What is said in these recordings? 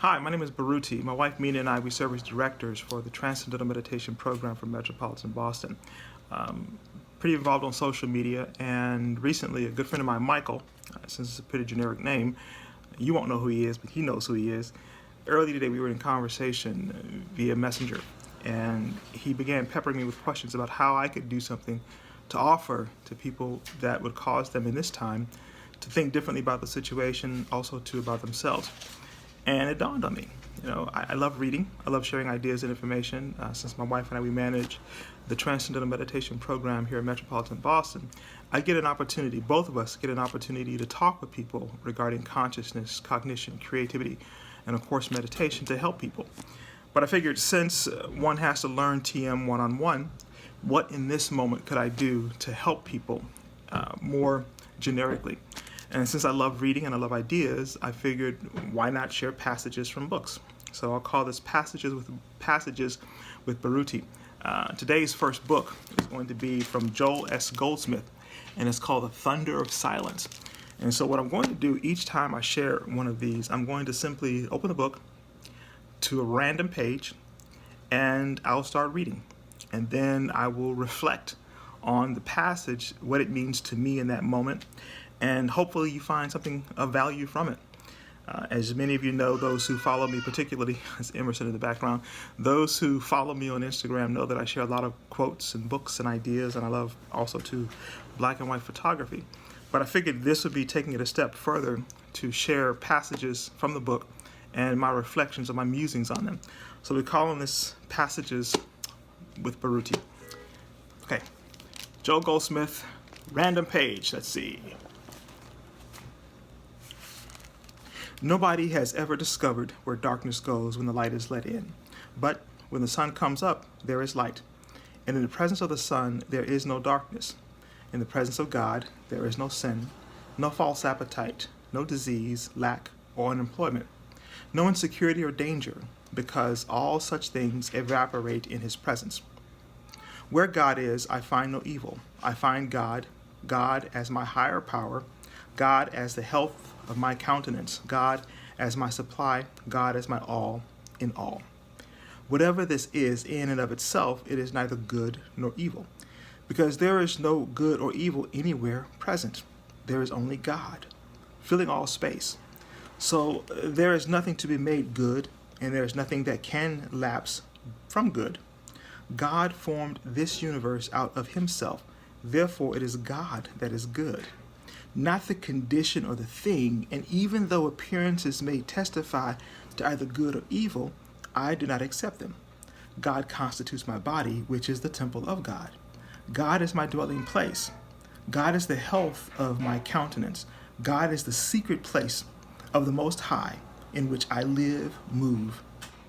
Hi, my name is Baruti. My wife Mina and I, we serve as directors for the Transcendental Meditation Program for Metropolitan Boston. Pretty involved on social media, and recently a good friend of mine, Michael, since it's a pretty generic name, you won't know who he is, but he knows who he is. Early today we were in conversation via Messenger, and he began peppering me with questions about how I could do something to offer to people that would cause them in this time to think differently about the situation, also to about themselves. And it dawned on me, I love reading. I love sharing ideas and information. Since my wife and I, we manage the Transcendental Meditation Program here in Metropolitan Boston, I get an opportunity, both of us get an opportunity to talk with people regarding consciousness, cognition, creativity, and of course meditation to help people. But I figured since one has to learn TM one-on-one, what in this moment could I do to help people more generically? And since I love reading and I love ideas, I figured why not share passages from books? So I'll call this Passages with Baruti. Today's first book is going to be from Joel S. Goldsmith, and it's called The Thunder of Silence. And so what I'm going to do each time I share one of these, I'm going to simply open the book to a random page, and I'll start reading. And then I will reflect on the passage, what it means to me in that moment, and hopefully you find something of value from it. As many of you know, those who follow me, particularly as Emerson in the background, those who follow me on Instagram know that I share a lot of quotes and books and ideas, and I love also too black and white photography. But I figured this would be taking it a step further to share passages from the book and my reflections and my musings on them. So we're calling this Passages with Baruti. Okay, Joel Goldsmith, random page, let's see. Nobody has ever discovered where darkness goes when the light is let in. But when the sun comes up, there is light. And in the presence of the sun, there is no darkness. In the presence of God, there is no sin, no false appetite, no disease, lack, or unemployment, no insecurity or danger, because all such things evaporate in his presence. Where God is, I find no evil. I find God, God as my higher power, God as the health of my countenance, God as my supply, God as my all in all. Whatever this is in and of itself, it is neither good nor evil, because there is no good or evil anywhere present. There is only God, filling all space. So there is nothing to be made good, and there is nothing that can lapse from good. God formed this universe out of himself. Therefore, it is God that is good, not the condition or the thing. And even though appearances may testify to either good or evil, I do not accept them. God constitutes my body, which is the temple of God. God is my dwelling place. God is the health of my countenance. God is the secret place of the Most High, in which I live, move,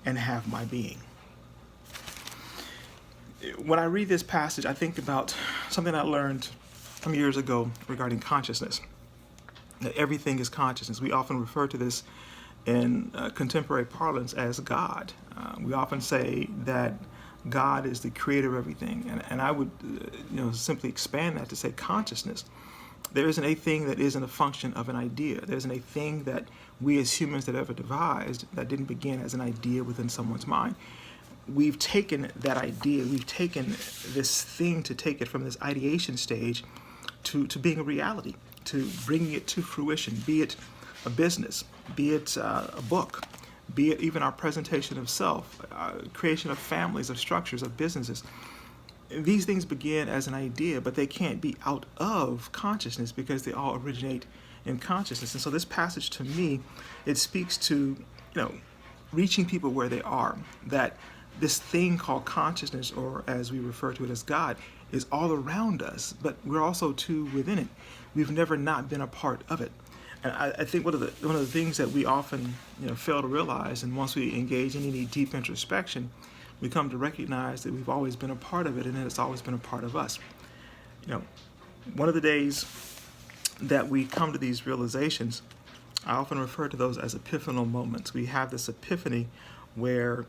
and have my being. When I read this passage, I think about something I learned some years ago regarding consciousness. That everything is consciousness. We often refer to this in contemporary parlance as God. We often say that God is the creator of everything, and I would simply expand that to say consciousness. There isn't a thing that isn't a function of an idea. There isn't a thing that we as humans that ever devised that didn't begin as an idea within someone's mind. We've taken that idea, we've taken this thing to take it from this ideation stage to being a reality, to bringing it to fruition, be it a business, be it a book, be it even our presentation of self, creation of families, of structures, of businesses. These things begin as an idea, but they can't be out of consciousness because they all originate in consciousness. And so this passage, to me, it speaks to, reaching people where they are, that this thing called consciousness, or as we refer to it as God, is all around us, but we're also too within it. We've never not been a part of it. And I think one of the things that we often fail to realize, and once we engage in any deep introspection, we come to recognize that we've always been a part of it, and that it's always been a part of us. One of the days that we come to these realizations, I often refer to those as epiphanal moments. We have this epiphany where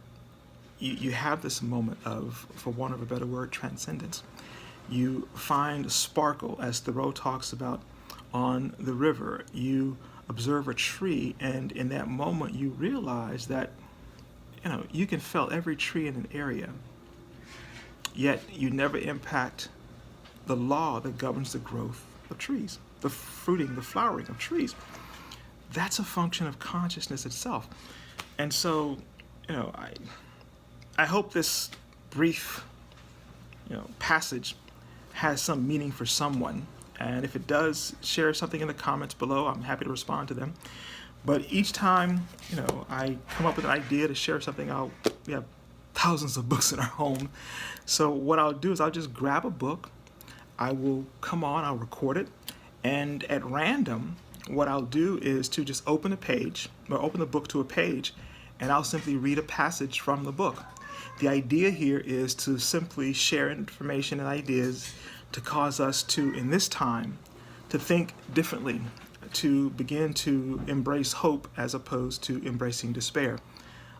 you have this moment of, for want of a better word, transcendence. You find sparkle, as Thoreau talks about, on the river. You observe a tree, and in that moment you realize that you can fell every tree in an area, yet you never impact the law that governs the growth of trees, the fruiting, the flowering of trees. That's a function of consciousness itself. And so, I hope this brief, passage has some meaning for someone. And if it does, share something in the comments below. I'm happy to respond to them. But each time, I come up with an idea to share something, we have thousands of books in our home. So what I'll do is I'll just grab a book. I will I'll record it. And at random, what I'll do is to just open a page, or open the book to a page, and I'll simply read a passage from the book. The idea here is to simply share information and ideas to cause us to, in this time, to think differently, to begin to embrace hope as opposed to embracing despair.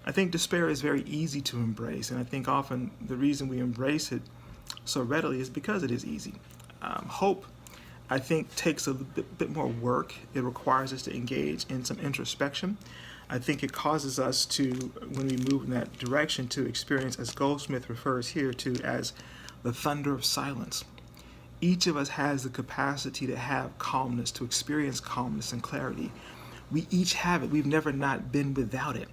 I think despair is very easy to embrace, and I think often the reason we embrace it so readily is because it is easy. Hope, I think, takes a bit more work. It requires us to engage in some introspection. I think it causes us to, when we move in that direction, to experience, as Goldsmith refers here to, as the thunder of silence. Each of us has the capacity to have calmness, to experience calmness and clarity. We each have it. We've never not been without it.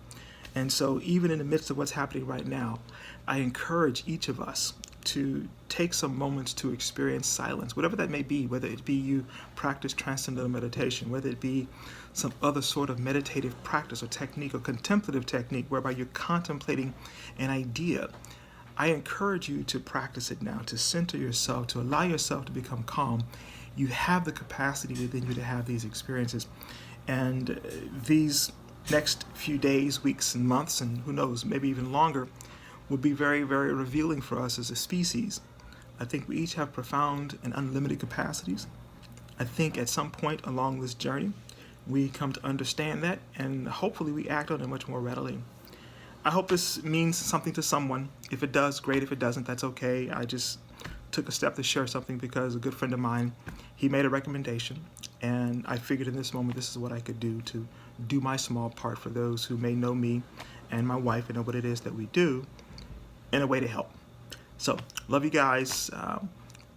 And so even in the midst of what's happening right now, I encourage each of us to take some moments to experience silence, whatever that may be, whether it be you practice transcendental meditation, whether it be some other sort of meditative practice or technique or contemplative technique whereby you're contemplating an idea. I encourage you to practice it now, to center yourself, to allow yourself to become calm. You have the capacity within you to have these experiences. And these next few days, weeks, and months, and who knows, maybe even longer, will be very, very revealing for us as a species. I think we each have profound and unlimited capacities. I think at some point along this journey, we come to understand that, and hopefully we act on it much more readily. I hope this means something to someone. If it does, great. If it doesn't, that's okay. I just took a step to share something because a good friend of mine, he made a recommendation, and I figured in this moment this is what I could do to do my small part for those who may know me and my wife and know what it is that we do in a way to help. So, love you guys.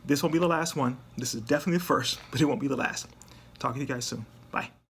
This won't be the last one. This is definitely the first, but it won't be the last. Talk to you guys soon. Bye.